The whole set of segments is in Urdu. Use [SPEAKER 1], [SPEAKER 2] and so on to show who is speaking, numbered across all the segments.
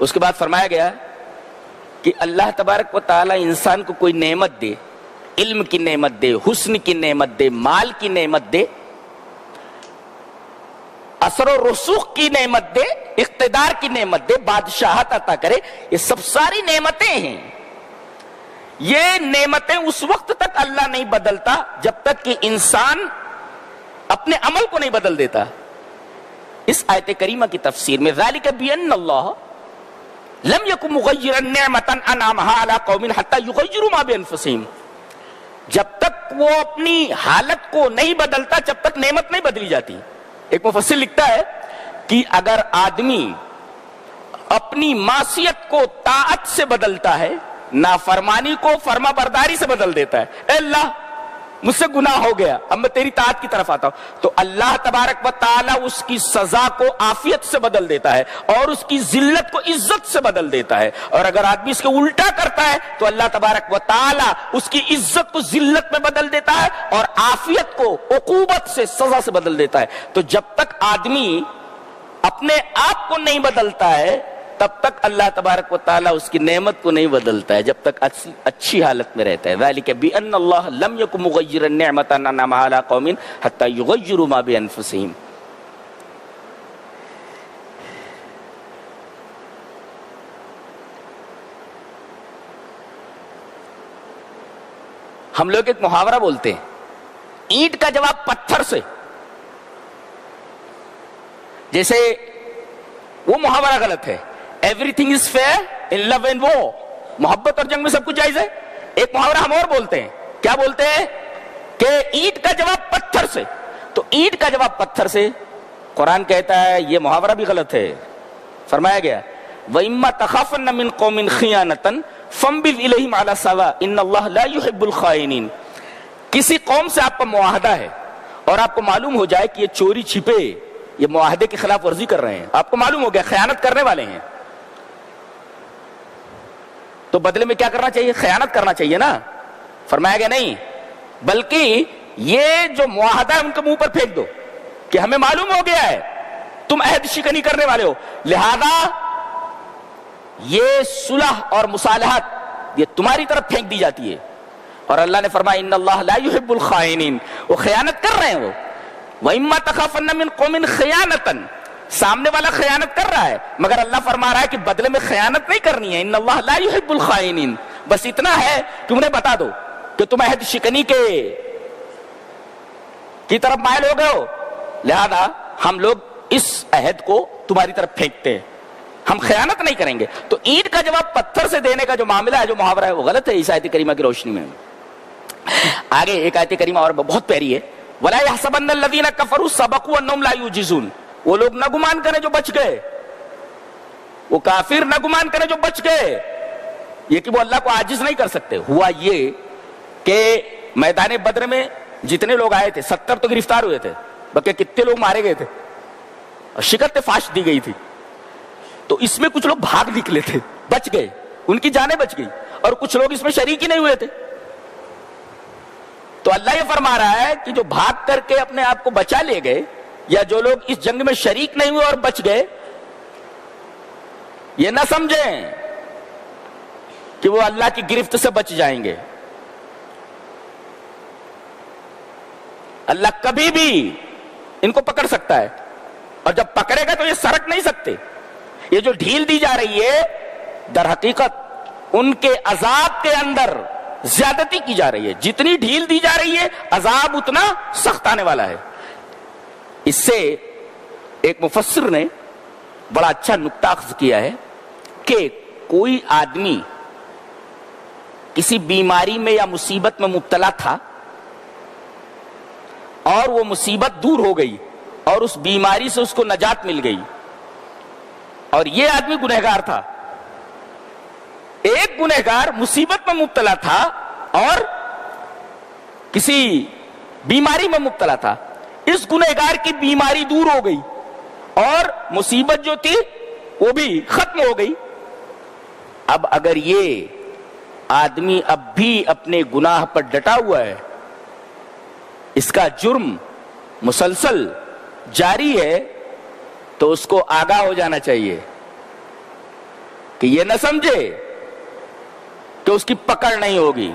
[SPEAKER 1] اس کے بعد فرمایا گیا کہ اللہ تبارک و تعالی انسان کو کوئی نعمت دے، علم کی نعمت دے، حسن کی نعمت دے، مال کی نعمت دے، اثر و رسوخ کی نعمت دے، اقتدار کی نعمت دے، بادشاہت عطا کرے، یہ سب ساری نعمتیں ہیں۔ یہ نعمتیں اس وقت تک اللہ نہیں بدلتا جب تک کہ انسان اپنے عمل کو نہیں بدل دیتا۔ اس آیت کریمہ کی تفسیر میں ذالک بأن اللہ لم یکن مغیرا نعمتا انعمها علی قوم حتی یغیروا ما بانفسہم، جب تک وہ اپنی حالت کو نہیں بدلتا جب تک نعمت نہیں بدلی جاتی۔ ایک مفسر لکھتا ہے کہ اگر آدمی اپنی معصیت کو طاعت سے بدلتا ہے، نافرمانی کو فرما برداری سے بدل دیتا ہے، اے اللہ مجھ سے گناہ ہو گیا، اب میں تیری طاعت کی طرف آتا ہوں، تو اللہ تبارک و تعالی اس کی سزا کو عافیت سے بدل دیتا ہے اور اس کی ذلت کو عزت سے بدل دیتا ہے۔ اور اگر آدمی اس کے الٹا کرتا ہے تو اللہ تبارک و تعالی اس کی عزت کو ذلت میں بدل دیتا ہے اور عافیت کو عقوبت سے، سزا سے بدل دیتا ہے۔ تو جب تک آدمی اپنے آپ کو نہیں بدلتا ہے تب تک اللہ تبارک و تعالیٰ اس کی نعمت کو نہیں بدلتا ہے، جب تک اچھی حالت میں رہتا ہے۔ ذالک بأن اللہ لم یکن مغیرا نعمتا انعمها علی قوم حتی یغیروا ما بانفسہم۔ ہم لوگ ایک محاورہ بولتے ہیں، اینٹ کا جواب پتھر سے، جیسے وہ محاورہ غلط ہے، everything is fair in love and war، محبت اور جنگ میں سب کچھ جائز ہے۔ ایک محاورہ ہم اور بولتے ہیں، کیا بولتے ہیں کہ اینٹ کا جواب پتھر سے، تو اینٹ کا جواب پتھر سے قرآن کہتا ہے یہ محاورہ بھی غلط ہے۔ فرمایا گیا وَإِمَّا تَخَافَنَّ مِن قَوْمٍ خِيَانَةً فَانبِذْ إِلَيْهِمْ عَلَى سَوَاءٍ إِنَّ اللَّهَ لَا يُحِبُّ الْخَائِنِينَ۔ کسی قوم سے آپ کا معاہدہ ہے اور آپ کو معلوم ہو جائے کہ یہ چوری چھپے، یہ معاہدے کی خلاف ورزی کر رہے ہیں، آپ کو معلوم ہو گیا خیانت کرنے والے ہیں، تو بدلے میں کیا کرنا چاہیے؟ خیانت کرنا چاہیے نا۔ فرمایا گیا نہیں، بلکہ یہ جو معاہدہ ہے ان کے منہ پر پھینک دو کہ ہمیں معلوم ہو گیا ہے تم عہد شکنی کرنے والے ہو، لہذا یہ صلح اور مصالحت یہ تمہاری طرف پھینک دی جاتی ہے۔ اور اللہ نے فرمایا ان اللہ لا يحب الخائنین، وہ خیانت کر رہے ہیں وہ۔ وَإِمَّا تَخَافَنَّ مِن قَوْمٍ خِيَانَةً، سامنے والا خیانت کر رہا ہے مگر اللہ فرما رہا ہے کہ بدلے میں خیانت نہیں کرنی ہے، ان اللہ لا يحب الخائنین، بس اتنا ہے کہ انہیں بتا دو کہ تم عہد شکنی کی طرف مائل ہو گئے ہو، لہذا ہم لوگ اس عہد کو تمہاری طرف پھینکتے ہیں، ہم خیانت نہیں کریں گے۔ تو اینٹ کا جواب پتھر سے دینے کا جو معاملہ ہے، جو محاورہ ہے، وہ غلط ہے اس آیت کریمہ کی روشنی میں۔ آگے ایک آیت کریمہ اور بہت پیاری ہے، وَلَا يَحْسَبَنَّ الَّذِينَ كَفَرُوا سَبَقُوا أَنَّهُمْ لَا يُعْجِزُونَ، وہ لوگ نہ گمان کریں جو بچ گئے، وہ کافر نہ گمان کریں جو بچ گئے یہ کہ وہ اللہ کو عاجز نہیں کر سکتے۔ ہوا یہ کہ میدان بدر میں جتنے لوگ آئے تھے 70 تو گرفتار ہوئے تھے، بلکہ کتنے لوگ مارے گئے تھے اور شکست فاش دی گئی تھی، تو اس میں کچھ لوگ بھاگ نکلے تھے، بچ گئے، ان کی جانیں بچ گئی، اور کچھ لوگ اس میں شریک ہی نہیں ہوئے تھے۔ تو اللہ یہ فرما رہا ہے کہ جو بھاگ کر کے اپنے آپ کو بچا لے گئے یا جو لوگ اس جنگ میں شریک نہیں ہوئے اور بچ گئے، یہ نہ سمجھیں کہ وہ اللہ کی گرفت سے بچ جائیں گے۔ اللہ کبھی بھی ان کو پکڑ سکتا ہے، اور جب پکڑے گا تو یہ سرک نہیں سکتے۔ یہ جو ڈھیل دی جا رہی ہے در حقیقت ان کے عذاب کے اندر زیادتی کی جا رہی ہے، جتنی ڈھیل دی جا رہی ہے عذاب اتنا سخت آنے والا ہے۔ اس سے ایک مفسر نے بڑا اچھا نکتہ اخذ کیا ہے کہ کوئی آدمی کسی بیماری میں یا مصیبت میں مبتلا تھا اور وہ مصیبت دور ہو گئی اور اس بیماری سے اس کو نجات مل گئی، اور یہ آدمی گنہگار تھا۔ ایک گنہگار مصیبت میں مبتلا تھا اور کسی بیماری میں مبتلا تھا، اس گنہگار کی بیماری دور ہو گئی اور مصیبت جو تھی وہ بھی ختم ہو گئی۔ اب اگر یہ آدمی اب بھی اپنے گناہ پر ڈٹا ہوا ہے، اس کا جرم مسلسل جاری ہے، تو اس کو آگاہ ہو جانا چاہیے کہ یہ نہ سمجھے کہ اس کی پکڑ نہیں ہوگی.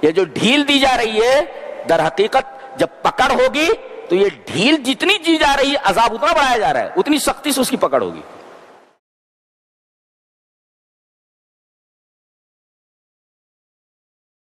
[SPEAKER 1] یہ جو ڈھیل دی جا رہی ہے در حقیقت جب پکڑ ہوگی تو یہ ڈھیل جتنی دی جا رہی ہے عذاب اتنا بڑھایا جا رہا ہے, اتنی سختی سے اس کی پکڑ ہوگی.